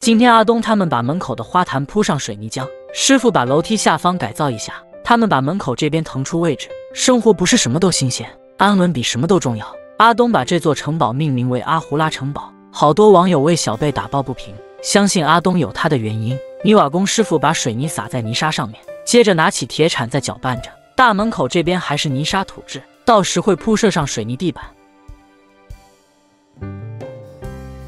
今天阿东他们把门口的花坛铺上水泥浆，师傅把楼梯下方改造一下，他们把门口这边腾出位置。生活不是什么都新鲜，安稳比什么都重要。阿东把这座城堡命名为阿胡拉城堡，好多网友为小贝打抱不平，相信阿东有他的原因。泥瓦工师傅把水泥撒在泥沙上面，接着拿起铁铲在搅拌着。大门口这边还是泥沙土质，到时会铺设上水泥地板。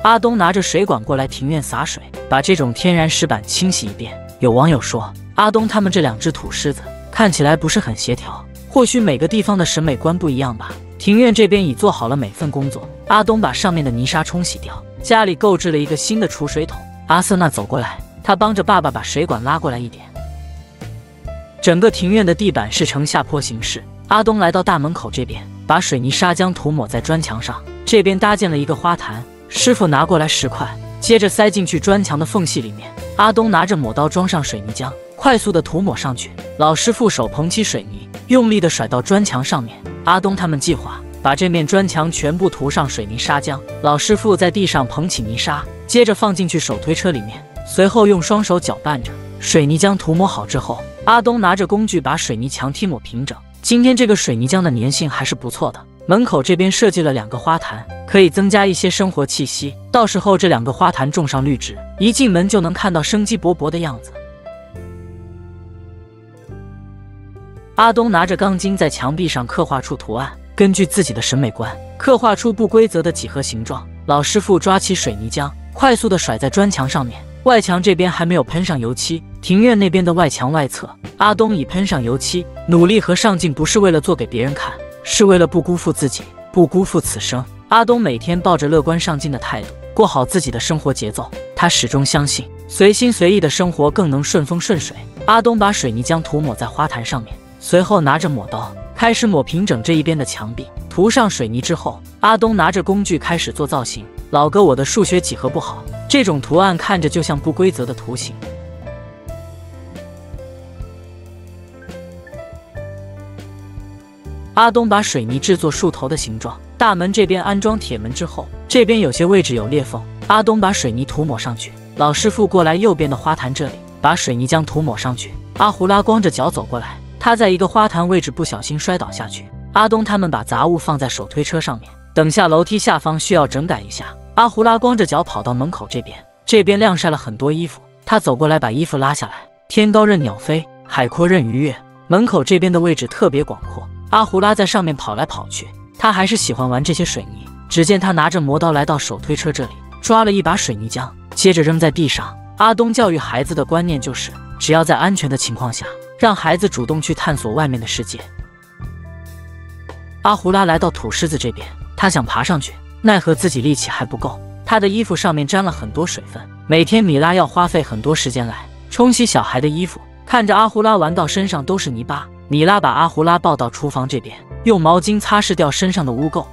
阿东拿着水管过来庭院洒水，把这种天然石板清洗一遍。有网友说，阿东他们这两只土狮子看起来不是很协调，或许每个地方的审美观不一样吧。庭院这边已做好了每份工作，阿东把上面的泥沙冲洗掉，家里购置了一个新的储水桶。阿瑟娜走过来，他帮着爸爸把水管拉过来一点。整个庭院的地板是呈下坡形式。阿东来到大门口这边，把水泥砂浆涂抹在砖墙上，这边搭建了一个花坛。师傅拿过来石块，接着塞进去砖墙的缝隙里面。阿东拿着抹刀装上水泥浆，快速的涂抹上去。老师傅手捧起水泥，用力的甩到砖墙上面。阿东他们计划把这面砖墙全部涂上水泥砂浆。老师傅在地上捧起泥沙，接着放进去手推车里面，随后用双手搅拌着。水泥浆涂抹好之后，阿东拿着工具把水泥墙踢抹平整。今天这个水泥浆的粘性还是不错的。门口这边设计了2个花坛，可以增加一些生活气息。到时候这2个花坛种上绿植，一进门就能看到生机勃勃的样子。阿东拿着钢筋在墙壁上刻画出图案，根据自己的审美观，刻画出不规则的几何形状。老师傅抓起水泥浆，快速的甩在砖墙上面。外墙这边还没有喷上油漆，庭院那边的外墙外侧，阿东已喷上油漆。努力和上进不是为了做给别人看，是为了不辜负自己，不辜负此生。阿东每天抱着乐观上进的态度，过好自己的生活节奏。他始终相信，随心随意的生活更能顺风顺水。阿东把水泥浆涂抹在花坛上面，随后拿着抹刀开始抹平整这一边的墙壁。涂上水泥之后，阿东拿着工具开始做造型。老哥，我的数学几何不好，这种图案看着就像不规则的图形。阿东把水泥制作树头的形状，大门这边安装铁门之后，这边有些位置有裂缝，阿东把水泥涂抹上去。老师傅过来右边的花坛这里，把水泥浆涂抹上去。阿胡拉光着脚走过来，他在一个花坛位置不小心摔倒下去。阿东他们把杂物放在手推车上面，等下楼梯下方需要整改一下。阿胡拉光着脚跑到门口这边，这边晾晒了很多衣服，他走过来把衣服拉下来。天高任鸟飞，海阔任鱼跃，门口这边的位置特别广阔。阿胡拉在上面跑来跑去，他还是喜欢玩这些水泥。只见他拿着磨刀来到手推车这里，抓了一把水泥浆，接着扔在地上。阿东教育孩子的观念就是，只要在安全的情况下，让孩子主动去探索外面的世界。阿胡拉来到土狮子这边，他想爬上去，奈何自己力气还不够，他的衣服上面沾了很多水分。每天米拉要花费很多时间来冲洗小孩的衣服，看着阿胡拉玩到身上都是泥巴。米拉把阿胡拉抱到厨房这边，用毛巾擦拭掉身上的污垢。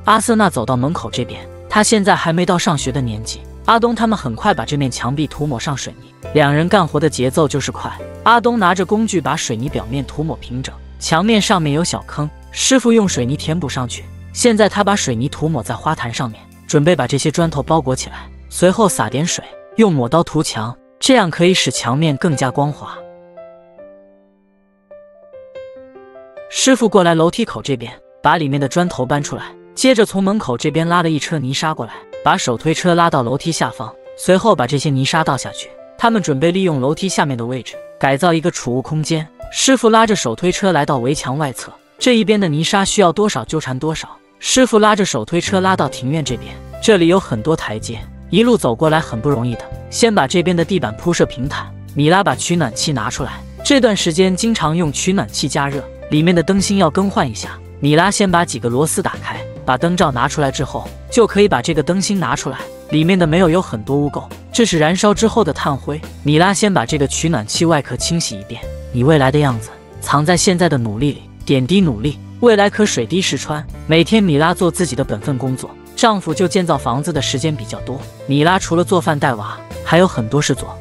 阿瑟娜走到门口这边，她现在还没到上学的年纪。阿东他们很快把这面墙壁涂抹上水泥，两人干活的节奏就是快。阿东拿着工具把水泥表面涂抹平整，墙面上面有小坑，师傅用水泥填补上去。现在他把水泥涂抹在花坛上面，准备把这些砖头包裹起来，随后撒点水，用抹刀涂墙，这样可以使墙面更加光滑。师傅过来楼梯口这边，把里面的砖头搬出来，接着从门口这边拉了一车泥沙过来，把手推车拉到楼梯下方，随后把这些泥沙倒下去。他们准备利用楼梯下面的位置改造一个储物空间。师傅拉着手推车来到围墙外侧，这一边的泥沙需要多少纠缠多少。师傅拉着手推车拉到庭院这边，这里有很多台阶，一路走过来很不容易的。先把这边的地板铺设平坦。米拉把取暖器拿出来，这段时间经常用取暖器加热，里面的灯芯要更换一下。米拉先把几个螺丝打开，把灯罩拿出来之后，就可以把这个灯芯拿出来，里面的煤油有很多污垢，这是燃烧之后的炭灰。米拉先把这个取暖器外壳清洗一遍。你未来的样子藏在现在的努力里，点滴努力，未来可水滴石穿。每天米拉做自己的本分工作，丈夫就建造房子的时间比较多。米拉除了做饭带娃，还有很多事做。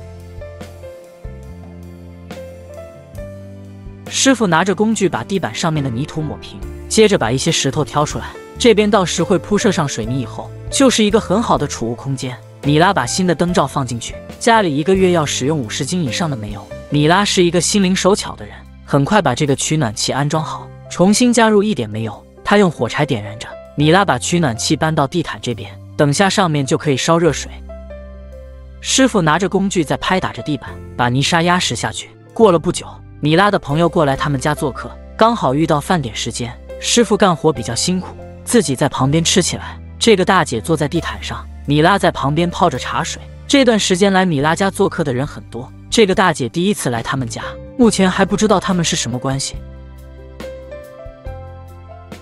师傅拿着工具把地板上面的泥土抹平，接着把一些石头挑出来，这边到时会铺设上水泥以后，就是一个很好的储物空间。米拉把新的灯罩放进去，家里1个月要使用50斤以上的煤油。米拉是一个心灵手巧的人，很快把这个取暖器安装好，重新加入一点煤油，他用火柴点燃着。米拉把取暖器搬到地毯这边，等下上面就可以烧热水。师傅拿着工具在拍打着地板，把泥沙压实下去。过了不久，米拉的朋友过来他们家做客，刚好遇到饭点时间。师傅干活比较辛苦，自己在旁边吃起来。这个大姐坐在地毯上，米拉在旁边泡着茶水。这段时间来米拉家做客的人很多，这个大姐第一次来他们家，目前还不知道他们是什么关系。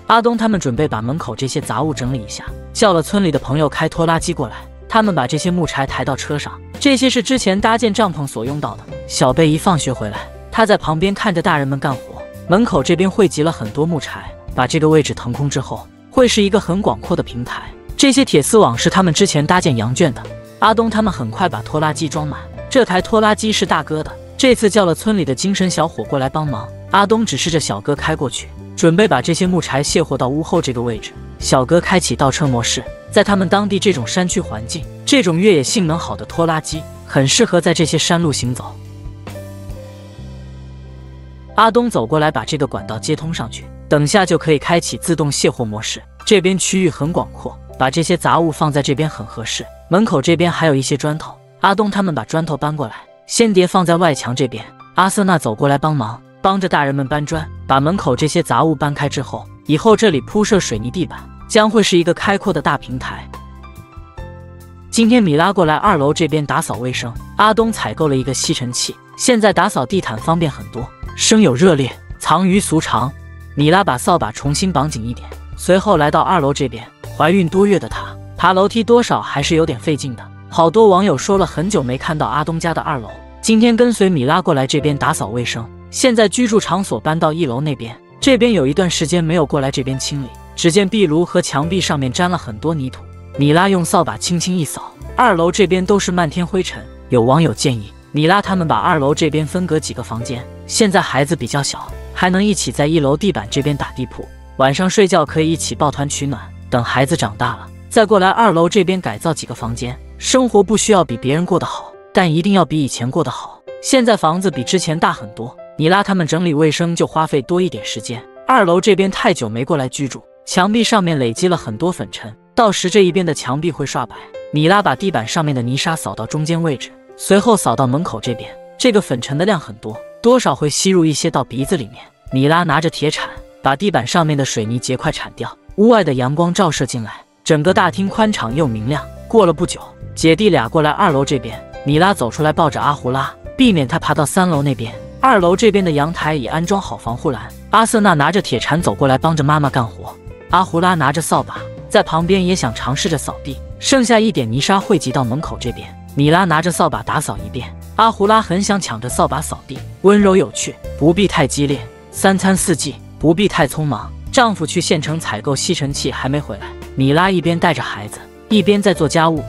阿东他们准备把门口这些杂物整理一下，叫了村里的朋友开拖拉机过来，他们把这些木柴抬到车上。这些是之前搭建帐篷所用到的。小贝一放学回来，他在旁边看着大人们干活。门口这边汇集了很多木柴，把这个位置腾空之后，会是一个很广阔的平台。这些铁丝网是他们之前搭建羊圈的。阿东他们很快把拖拉机装满，这台拖拉机是大哥的，这次叫了村里的精神小伙过来帮忙。阿东指示着小哥开过去，准备把这些木柴卸货到屋后这个位置。小哥开启倒车模式，在他们当地这种山区环境，这种越野性能好的拖拉机很适合在这些山路行走。阿东走过来把这个管道接通上去，等下就可以开启自动卸货模式。这边区域很广阔，把这些杂物放在这边很合适。门口这边还有一些砖头，阿东他们把砖头搬过来，先叠放在外墙这边。阿瑟娜走过来帮忙，帮着大人们搬砖，把门口这些杂物搬开之后，以后这里铺设水泥地板，将会是一个开阔的大平台。今天米拉过来2楼这边打扫卫生，阿东采购了一个吸尘器，现在打扫地毯方便很多。生有热烈，藏于俗常。米拉把扫把重新绑紧一点，随后来到2楼这边。怀孕多月的她，爬楼梯多少还是有点费劲的。好多网友说了很久没看到阿东家的2楼，今天跟随米拉过来这边打扫卫生。现在居住场所搬到1楼那边，这边有一段时间没有过来这边清理，只见壁炉和墙壁上面沾了很多泥土。米拉用扫把轻轻一扫，2楼这边都是漫天灰尘。有网友建议米拉他们把2楼这边分隔几个房间，现在孩子比较小，还能一起在1楼地板这边打地铺，晚上睡觉可以一起抱团取暖。等孩子长大了，再过来2楼这边改造几个房间。生活不需要比别人过得好，但一定要比以前过得好。现在房子比之前大很多，米拉他们整理卫生就花费多一点时间。2楼这边太久没过来居住，墙壁上面累积了很多粉尘，到时这一边的墙壁会刷白。米拉把地板上面的泥沙扫到中间位置，随后扫到门口这边，这个粉尘的量很多，多少会吸入一些到鼻子里面。米拉拿着铁铲，把地板上面的水泥结块铲掉。屋外的阳光照射进来，整个大厅宽敞又明亮。过了不久，姐弟俩过来2楼这边，米拉走出来抱着阿胡拉，避免他爬到3楼那边。2楼这边的阳台已安装好防护栏。阿瑟娜拿着铁铲走过来帮着妈妈干活，阿胡拉拿着扫把在旁边也想尝试着扫地。剩下一点泥沙汇集到门口这边，米拉拿着扫把打扫一遍，阿胡拉很想抢着扫把扫地，温柔有趣，不必太激烈。3餐4季，不必太匆忙。丈夫去县城采购吸尘器还没回来，米拉一边带着孩子，一边在做家务。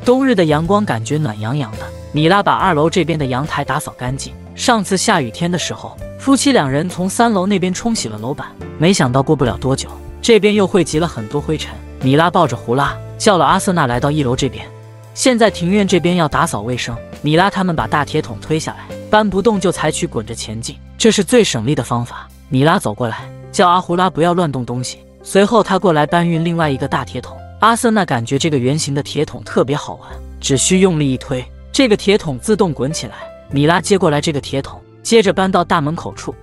冬日的阳光感觉暖洋洋的，米拉把2楼这边的阳台打扫干净。上次下雨天的时候，夫妻2人从3楼那边冲洗了楼板，没想到过不了多久，这边又汇集了很多灰尘。米拉抱着胡拉，叫了阿瑟娜来到1楼这边。现在庭院这边要打扫卫生，米拉他们把大铁桶推下来，搬不动就采取滚着前进，这是最省力的方法。米拉走过来，叫阿胡拉不要乱动东西，随后他过来搬运另外一个大铁桶。阿瑟娜感觉这个圆形的铁桶特别好玩，只需用力一推，这个铁桶自动滚起来。米拉接过来这个铁桶，接着搬到大门口处。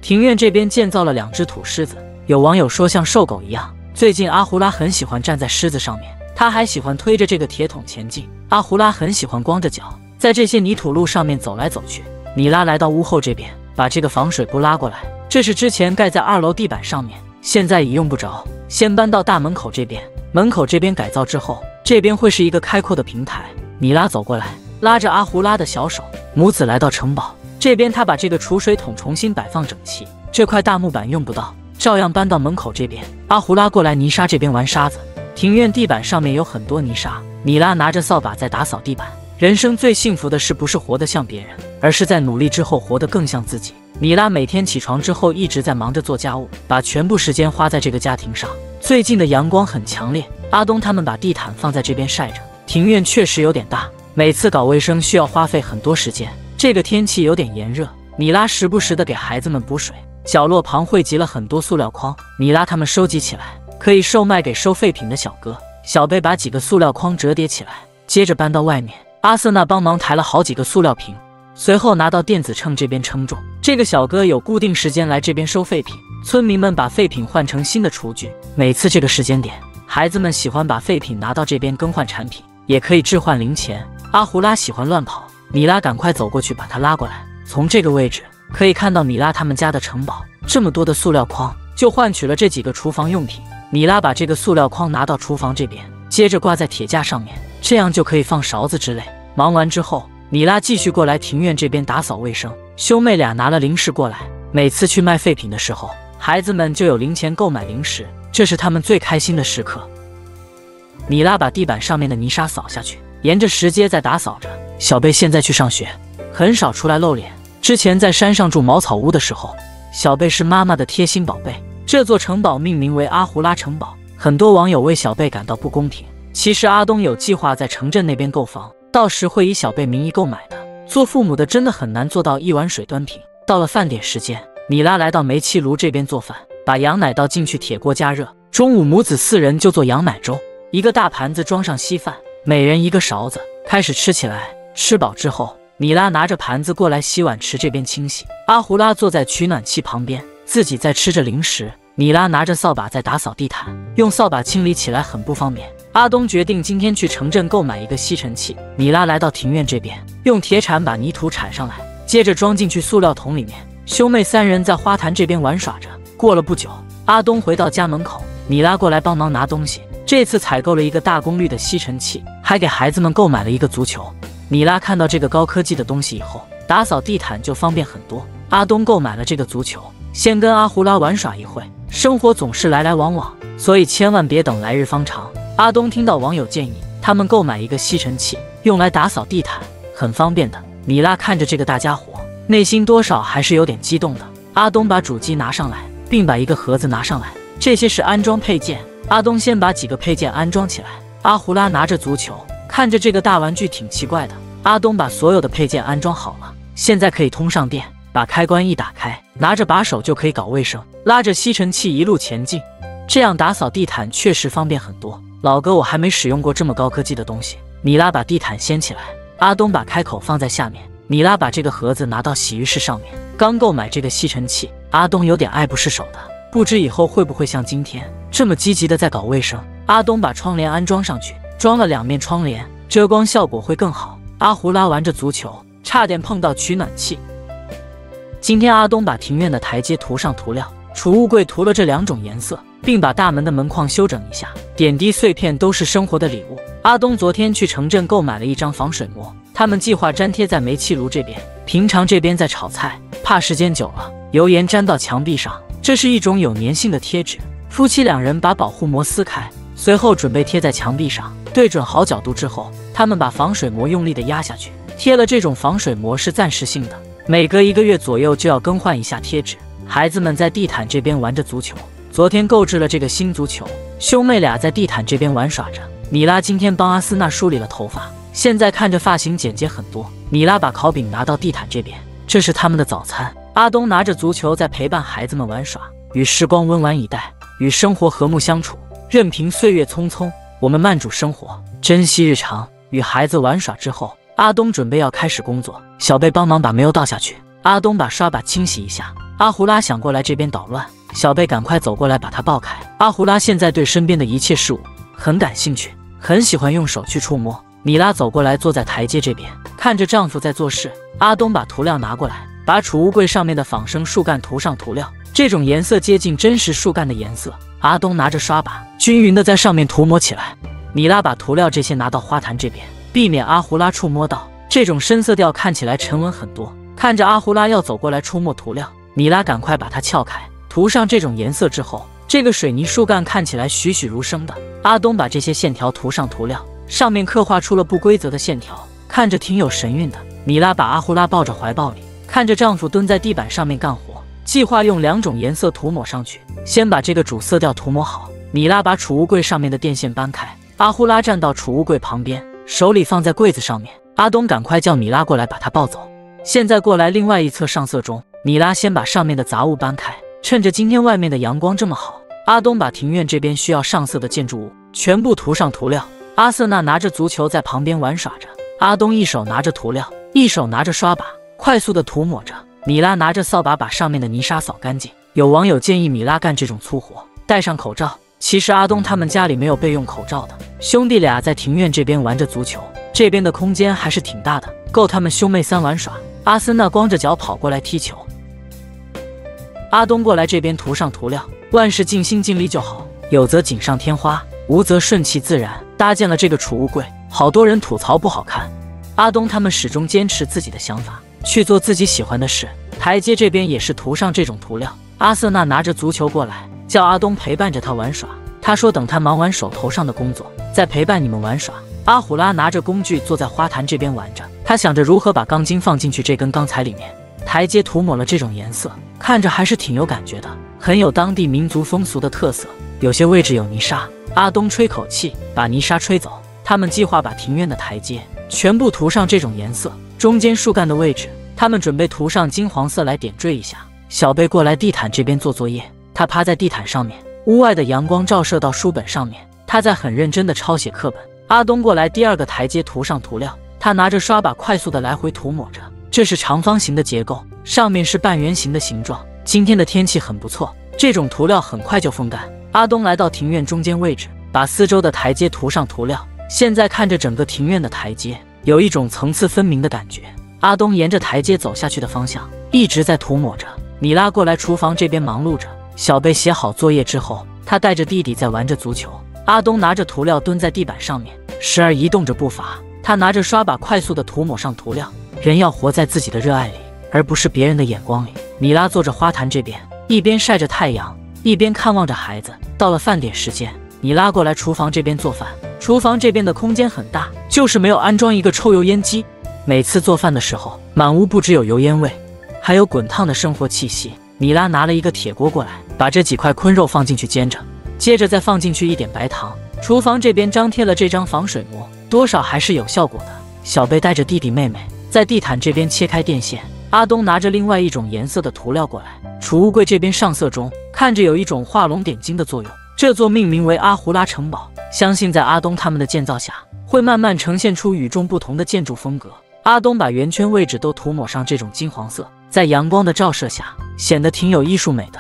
庭院这边建造了2只土狮子，有网友说像瘦狗一样。最近阿胡拉很喜欢站在狮子上面，他还喜欢推着这个铁桶前进。阿胡拉很喜欢光着脚在这些泥土路上面走来走去。米拉来到屋后这边，把这个防水布拉过来，这是之前盖在2楼地板上面，现在已用不着，先搬到大门口这边。门口这边改造之后，这边会是一个开阔的平台。米拉走过来，拉着阿胡拉的小手，母子来到城堡这边，他把这个储水桶重新摆放整齐，这块大木板用不到，照样搬到门口这边。阿胡拉过来泥沙这边玩沙子，庭院地板上面有很多泥沙，米拉拿着扫把在打扫地板。人生最幸福的事不是活得像别人，而是在努力之后活得更像自己。米拉每天起床之后一直在忙着做家务，把全部时间花在这个家庭上。最近的阳光很强烈，阿东他们把地毯放在这边晒着。庭院确实有点大，每次搞卫生需要花费很多时间。这个天气有点炎热，米拉时不时的给孩子们补水。角落旁汇集了很多塑料筐，米拉他们收集起来，可以售卖给收废品的小哥。小贝把几个塑料筐折叠起来，接着搬到外面。阿瑟娜帮忙抬了好几个塑料瓶，随后拿到电子秤这边称重。这个小哥有固定时间来这边收废品，村民们把废品换成新的厨具。每次这个时间点，孩子们喜欢把废品拿到这边更换产品，也可以置换零钱。阿胡拉喜欢乱跑，米拉赶快走过去把他拉过来。从这个位置可以看到米拉他们家的城堡，这么多的塑料筐就换取了这几个厨房用品。米拉把这个塑料筐拿到厨房这边，接着挂在铁架上面，这样就可以放勺子之类。忙完之后，米拉继续过来庭院这边打扫卫生。兄妹俩拿了零食过来，每次去卖废品的时候，孩子们就有零钱购买零食，这是他们最开心的时刻。米拉把地板上面的泥沙扫下去，沿着石阶在打扫着。小贝现在去上学，很少出来露脸。之前在山上住茅草屋的时候，小贝是妈妈的贴心宝贝。这座城堡命名为阿胡拉城堡，很多网友为小贝感到不公平。其实阿东有计划在城镇那边购房，到时会以小贝名义购买的。做父母的真的很难做到一碗水端平。到了饭点时间，米拉来到煤气炉这边做饭，把羊奶倒进去铁锅加热。中午母子4人就做羊奶粥，一个大盘子装上稀饭，每人一个勺子，开始吃起来。吃饱之后，米拉拿着盘子过来洗碗池这边清洗。阿胡拉坐在取暖器旁边，自己在吃着零食。米拉拿着扫把在打扫地毯，用扫把清理起来很不方便。阿东决定今天去城镇购买一个吸尘器。米拉来到庭院这边，用铁铲把泥土铲上来，接着装进去塑料桶里面。兄妹3人在花坛这边玩耍着。过了不久，阿东回到家门口，米拉过来帮忙拿东西。这次采购了一个大功率的吸尘器，还给孩子们购买了一个足球。米拉看到这个高科技的东西以后，打扫地毯就方便很多。阿东购买了这个足球，先跟阿胡拉玩耍一会。生活总是来来往往，所以千万别等来日方长。阿东听到网友建议他们购买一个吸尘器，用来打扫地毯，很方便的。米拉看着这个大家伙，内心多少还是有点激动的。阿东把主机拿上来，并把一个盒子拿上来，这些是安装配件。阿东先把几个配件安装起来。阿胡拉拿着足球，看着这个大玩具挺奇怪的。阿东把所有的配件安装好了，现在可以通上电，把开关一打开，拿着把手就可以搞卫生，拉着吸尘器一路前进。这样打扫地毯确实方便很多。老哥，我还没使用过这么高科技的东西。米拉把地毯掀起来，阿东把开口放在下面，米拉把这个盒子拿到洗浴室上面。刚购买这个吸尘器，阿东有点爱不释手的，不知以后会不会像今天这么积极的在搞卫生。阿东把窗帘安装上去，装了2面窗帘，遮光效果会更好。阿胡拉玩着足球，差点碰到取暖器。今天阿东把庭院的台阶涂上涂料，储物柜涂了这2种颜色，并把大门的门框修整一下。点滴碎片都是生活的礼物。阿东昨天去城镇购买了一张防水膜，他们计划粘贴在煤气炉这边。平常这边在炒菜，怕时间久了油盐粘到墙壁上，这是一种有粘性的贴纸。夫妻2人把保护膜撕开，随后准备贴在墙壁上。对准好角度之后，他们把防水膜用力的压下去。贴了这种防水膜是暂时性的，每隔1个月左右就要更换一下贴纸。孩子们在地毯这边玩着足球，昨天购置了这个新足球。兄妹俩在地毯这边玩耍着。米拉今天帮阿斯娜梳理了头发，现在看着发型简洁很多。米拉把烤饼拿到地毯这边，这是他们的早餐。阿东拿着足球在陪伴孩子们玩耍，与时光温婉以待，与生活和睦相处，任凭岁月匆匆，我们慢煮生活，珍惜日常。与孩子玩耍之后，阿东准备要开始工作。小贝帮忙把煤油倒下去，阿东把刷把清洗一下。阿胡拉想过来这边捣乱，小贝赶快走过来把他抱开。阿胡拉现在对身边的一切事物很感兴趣，很喜欢用手去触摸。米拉走过来坐在台阶这边，看着丈夫在做事。阿东把涂料拿过来，把储物柜上面的仿生树干涂上涂料，这种颜色接近真实树干的颜色。阿东拿着刷把均匀的在上面涂抹起来。米拉把涂料这些拿到花坛这边，避免阿胡拉触摸到。这种深色调看起来沉稳很多。看着阿胡拉要走过来触摸涂料，米拉赶快把它撬开，涂上这种颜色之后，这个水泥树干看起来栩栩如生的。阿东把这些线条涂上涂料，上面刻画出了不规则的线条，看着挺有神韵的。米拉把阿胡拉抱着怀抱里，看着丈夫蹲在地板上面干活，计划用2种颜色涂抹上去。先把这个主色调涂抹好，米拉把储物柜上面的电线搬开，阿呼拉站到储物柜旁边，手里放在柜子上面。阿东赶快叫米拉过来把他抱走。现在过来另外一侧上色中，米拉先把上面的杂物搬开，趁着今天外面的阳光这么好，阿东把庭院这边需要上色的建筑物全部涂上涂料。阿瑟娜拿着足球在旁边玩耍着，阿东一手拿着涂料，一手拿着刷把，快速的涂抹着。米拉拿着扫把把上面的泥沙扫干净。有网友建议米拉干这种粗活戴上口罩，其实阿东他们家里没有备用口罩的。兄弟俩在庭院这边玩着足球，这边的空间还是挺大的，够他们兄妹三玩耍。阿森娜光着脚跑过来踢球，阿东过来这边涂上涂料。万事尽心尽力就好，有则锦上添花，无则顺其自然。搭建了这个储物柜，好多人吐槽不好看，阿东他们始终坚持自己的想法，去做自己喜欢的事。台阶这边也是涂上这种涂料。阿瑟娜拿着足球过来，叫阿东陪伴着他玩耍。他说等他忙完手头上的工作，再陪伴你们玩耍。阿虎拉拿着工具坐在花坛这边玩着，他想着如何把钢筋放进去这根钢材里面。台阶涂抹了这种颜色，看着还是挺有感觉的，很有当地民族风俗的特色。有些位置有泥沙，阿东吹口气把泥沙吹走。他们计划把庭院的台阶全部涂上这种颜色，中间树干的位置他们准备涂上金黄色来点缀一下。小贝过来地毯这边做作业，他趴在地毯上面，屋外的阳光照射到书本上面，他在很认真地抄写课本。阿东过来第二个台阶涂上涂料，他拿着刷把快速地来回涂抹着。这是长方形的结构，上面是半圆形的形状。今天的天气很不错，这种涂料很快就风干。阿东来到庭院中间位置，把四周的台阶涂上涂料。现在看着整个庭院的台阶，有一种层次分明的感觉。阿东沿着台阶走下去的方向，一直在涂抹着。米拉过来厨房这边忙碌着。小贝写好作业之后，他带着弟弟在玩着足球。阿东拿着涂料蹲在地板上面，时而移动着步伐。他拿着刷把快速地涂抹上涂料。人要活在自己的热爱里，而不是别人的眼光里。米拉坐着花坛这边，一边晒着太阳，一边看望着孩子。到了饭点时间，米拉过来厨房这边做饭。厨房这边的空间很大，就是没有安装一个抽油烟机。每次做饭的时候，满屋不只有油烟味，还有滚烫的生活气息。米拉拿了一个铁锅过来，把这几块昆肉放进去煎着，接着再放进去一点白糖。厨房这边张贴了这张防水膜，多少还是有效果的。小贝带着弟弟妹妹在地毯这边切开电线。阿东拿着另外一种颜色的涂料过来。储物柜这边上色中，看着有一种画龙点睛的作用。这座命名为阿胡拉城堡，相信在阿东他们的建造下，会慢慢呈现出与众不同的建筑风格。阿东把圆圈位置都涂抹上这种金黄色，在阳光的照射下，显得挺有艺术美的。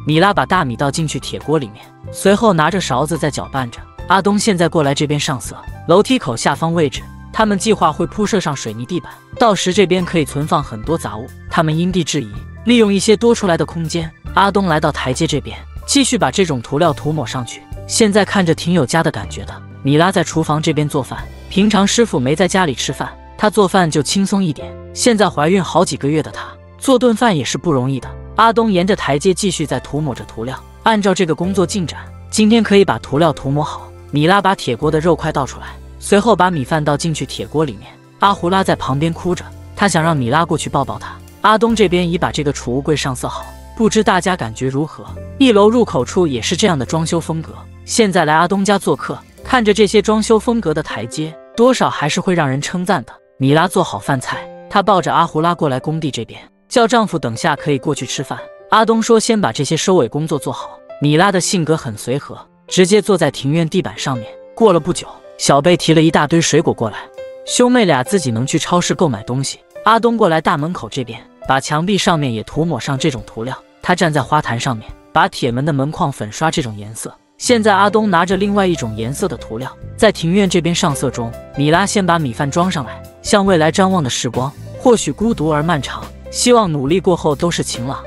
米拉把大米倒进去铁锅里面，随后拿着勺子在搅拌着。阿东现在过来这边上色。楼梯口下方位置，他们计划会铺设上水泥地板，到时这边可以存放很多杂物。他们因地制宜，利用一些多出来的空间。阿东来到台阶这边，继续把这种涂料涂抹上去。现在看着挺有家的感觉的。米拉在厨房这边做饭，平常师傅没在家里吃饭，她做饭就轻松一点。现在怀孕好几个月的她，做顿饭也是不容易的。阿东沿着台阶继续在涂抹着涂料，按照这个工作进展，今天可以把涂料涂抹好。米拉把铁锅的肉块倒出来，随后把米饭倒进去铁锅里面。阿胡拉在旁边哭着，他想让米拉过去抱抱他。阿东这边已把这个储物柜上色好，不知大家感觉如何？一楼入口处也是这样的装修风格。现在来阿东家做客，看着这些装修风格的台阶，多少还是会让人称赞的。米拉做好饭菜，她抱着阿胡拉过来工地这边，叫丈夫等下可以过去吃饭。阿东说先把这些收尾工作做好。米拉的性格很随和，直接坐在庭院地板上面。过了不久，小贝提了一大堆水果过来，兄妹俩自己能去超市购买东西。阿东过来大门口这边，把墙壁上面也涂抹上这种涂料。他站在花坛上面，把铁门的门框粉刷这种颜色。现在阿东拿着另外一种颜色的涂料，在庭院这边上色中。米拉先把米饭装上来，向未来张望的时光，或许孤独而漫长，希望努力过后都是晴朗。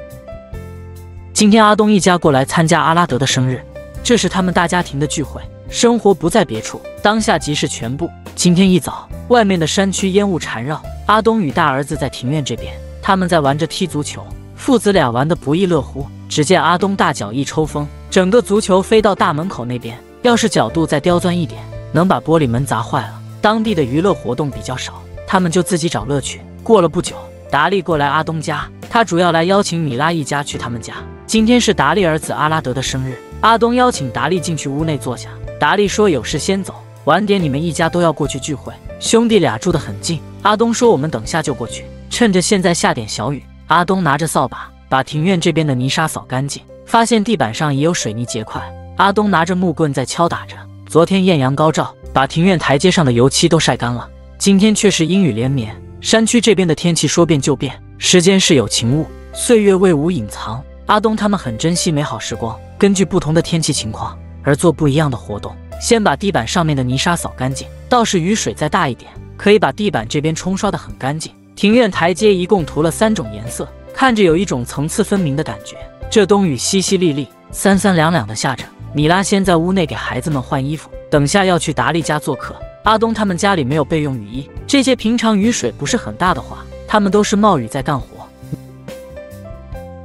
今天阿东一家过来参加阿拉德的生日，这是他们大家庭的聚会，生活不在别处，当下即是全部。今天一早，外面的山区烟雾缠绕，阿东与大儿子在庭院这边，他们在玩着踢足球，父子俩玩得不亦乐乎。只见阿东大脚一抽风，整个足球飞到大门口那边，要是角度再刁钻一点，能把玻璃门砸坏了。当地的娱乐活动比较少，他们就自己找乐趣。过了不久，达利过来阿东家，他主要来邀请米拉一家去他们家。今天是达利儿子阿拉德的生日，阿东邀请达利进去屋内坐下，达利说有事先走，晚点你们一家都要过去聚会。兄弟俩住得很近，阿东说我们等下就过去，趁着现在下点小雨。阿东拿着扫把把庭院这边的泥沙扫干净，发现地板上也有水泥结块，阿东拿着木棍在敲打着。昨天艳阳高照，把庭院台阶上的油漆都晒干了，今天却是阴雨连绵，山区这边的天气说变就变，时间是有情物，岁月为无隐藏。阿东他们很珍惜美好时光，根据不同的天气情况而做不一样的活动。先把地板上面的泥沙扫干净，倒是雨水再大一点，可以把地板这边冲刷得很干净。庭院台阶一共涂了3种颜色，看着有一种层次分明的感觉。这冬雨淅淅沥沥，三三两两的下着。米拉先在屋内给孩子们换衣服，等下要去达利家做客。阿东他们家里没有备用雨衣，这些平常雨水不是很大的话，他们都是冒雨在干活。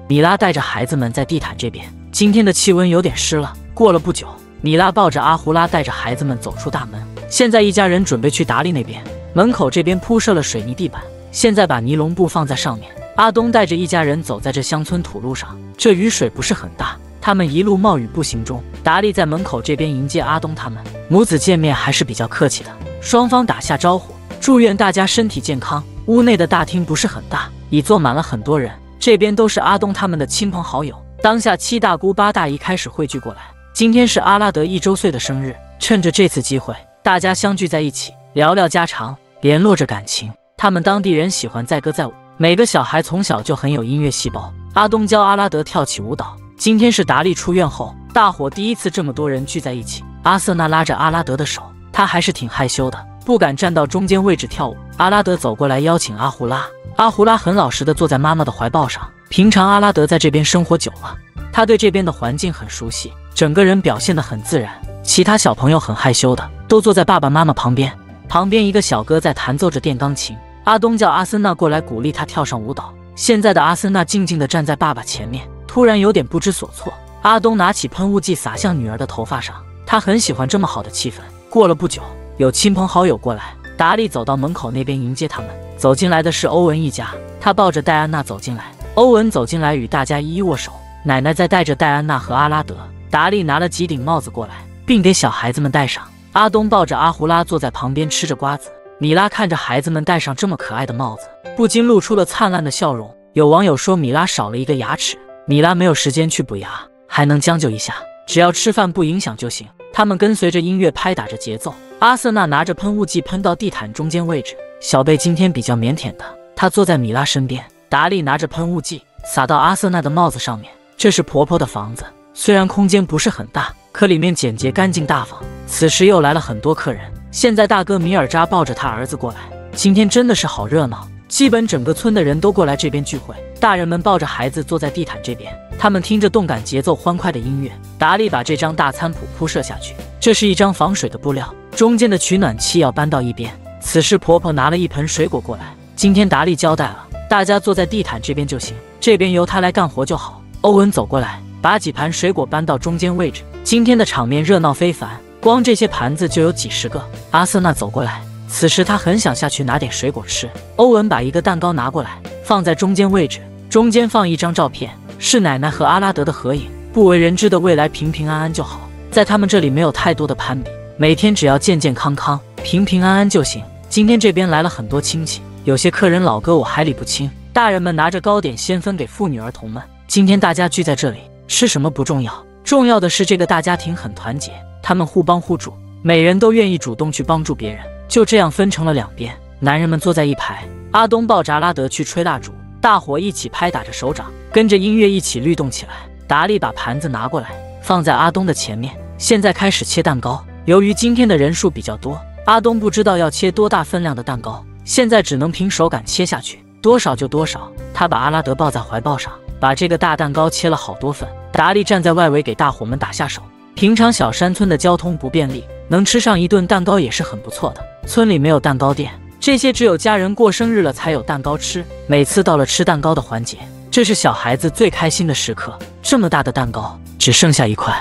米拉带着孩子们在地毯这边，今天的气温有点湿了。过了不久，米拉抱着阿胡拉带着孩子们走出大门。现在一家人准备去达利那边，门口这边铺设了水泥地板，现在把尼龙布放在上面。阿东带着一家人走在这乡村土路上，这雨水不是很大，他们一路冒雨步行中。达利在门口这边迎接阿东他们，母子见面还是比较客气的，双方打下招呼，祝愿大家身体健康。屋内的大厅不是很大，已坐满了很多人，这边都是阿东他们的亲朋好友。当下7大姑8大姨开始汇聚过来，今天是阿拉德1周岁的生日，趁着这次机会，大家相聚在一起，聊聊家常，联络着感情。他们当地人喜欢载歌载舞，每个小孩从小就很有音乐细胞。阿东教阿拉德跳起舞蹈。今天是达利出院后，大伙第一次这么多人聚在一起。阿瑟娜拉着阿拉德的手，他还是挺害羞的，不敢站到中间位置跳舞。阿拉德走过来邀请阿胡拉，阿胡拉很老实的坐在妈妈的怀抱上。平常阿拉德在这边生活久了，他对这边的环境很熟悉，整个人表现得很自然。其他小朋友很害羞的，都坐在爸爸妈妈旁边。旁边一个小哥在弹奏着电钢琴。阿东叫阿森娜过来鼓励他跳上舞蹈。现在的阿森娜静静地站在爸爸前面，突然有点不知所措。阿东拿起喷雾剂洒向女儿的头发上，他很喜欢这么好的气氛。过了不久，有亲朋好友过来，达利走到门口那边迎接他们。走进来的是欧文一家，他抱着戴安娜走进来。欧文走进来与大家一一握手，奶奶在带着戴安娜和阿拉德。达利拿了几顶帽子过来，并给小孩子们戴上。阿东抱着阿胡拉坐在旁边吃着瓜子。米拉看着孩子们戴上这么可爱的帽子，不禁露出了灿烂的笑容。有网友说米拉少了一个牙齿，米拉没有时间去补牙，还能将就一下，只要吃饭不影响就行。他们跟随着音乐拍打着节奏。阿瑟娜拿着喷雾剂喷到地毯中间位置。小贝今天比较腼腆的，他坐在米拉身边。达利拿着喷雾剂洒到阿瑟娜的帽子上面。这是婆婆的房子，虽然空间不是很大，可里面简洁干净大方。此时又来了很多客人。现在大哥米尔扎抱着他儿子过来，今天真的是好热闹，基本整个村的人都过来这边聚会。大人们抱着孩子坐在地毯这边，他们听着动感节奏欢快的音乐。达利把这张大餐谱铺设下去，这是一张防水的布料，中间的取暖器要搬到一边。此时婆婆拿了一盆水果过来，今天达利交代了，大家坐在地毯这边就行，这边由他来干活就好。欧文走过来，把几盘水果搬到中间位置。今天的场面热闹非凡，光这些盘子就有几十个。阿瑟娜走过来，此时她很想下去拿点水果吃。欧文把一个蛋糕拿过来，放在中间位置，中间放一张照片，是奶奶和阿拉德的合影。不为人知的未来平平安安就好，在他们这里没有太多的攀比，每天只要健健康康、平平安安就行。今天这边来了很多亲戚，有些客人老哥我还理不清。大人们拿着糕点先分给妇女儿童们。今天大家聚在这里，吃什么不重要，重要的是这个大家庭很团结，他们互帮互助，每人都愿意主动去帮助别人。就这样分成了两边，男人们坐在一排。阿东抱着阿拉德去吹蜡烛，大伙一起拍打着手掌，跟着音乐一起律动起来。达利把盘子拿过来，放在阿东的前面。现在开始切蛋糕。由于今天的人数比较多，阿东不知道要切多大分量的蛋糕，现在只能凭手感切下去，多少就多少。他把阿拉德抱在怀抱上，把这个大蛋糕切了好多份。达利站在外围给大伙们打下手。平常小山村的交通不便利，能吃上一顿蛋糕也是很不错的。村里没有蛋糕店，这些只有家人过生日了才有蛋糕吃。每次到了吃蛋糕的环节，这是小孩子最开心的时刻。这么大的蛋糕只剩下一块，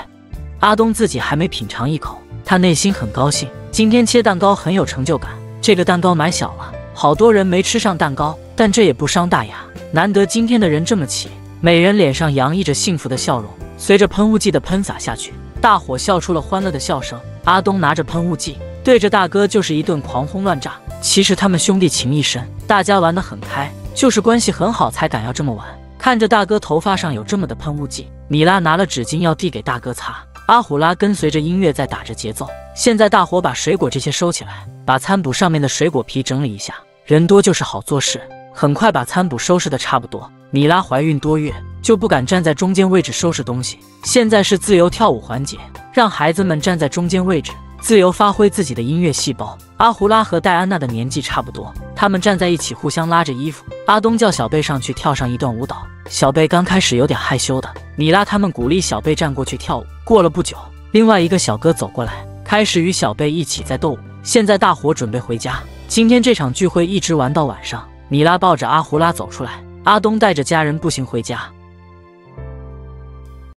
阿东自己还没品尝一口，他内心很高兴。今天切蛋糕很有成就感。这个蛋糕买小了，好多人没吃上蛋糕，但这也不伤大雅。难得今天的人这么齐，每人脸上洋溢着幸福的笑容。随着喷雾剂的喷洒下去，大伙笑出了欢乐的笑声。阿东拿着喷雾剂，对着大哥就是一顿狂轰乱炸。其实他们兄弟情谊深，大家玩得很开，就是关系很好才敢要这么玩。看着大哥头发上有这么的喷雾剂，米拉拿了纸巾要递给大哥擦。阿虎拉跟随着音乐在打着节奏。现在大伙把水果这些收起来，把餐补上面的水果皮整理一下。人多就是好做事，很快把餐补收拾的差不多。米拉怀孕多月，就不敢站在中间位置收拾东西，现在是自由跳舞环节，让孩子们站在中间位置，自由发挥自己的音乐细胞。阿胡拉和戴安娜的年纪差不多，他们站在一起互相拉着衣服。阿东叫小贝上去跳上一段舞蹈，小贝刚开始有点害羞的，米拉他们鼓励小贝站过去跳舞。过了不久，另外一个小哥走过来，开始与小贝一起在斗舞。现在大伙准备回家，今天这场聚会一直玩到晚上。米拉抱着阿胡拉走出来，阿东带着家人步行回家。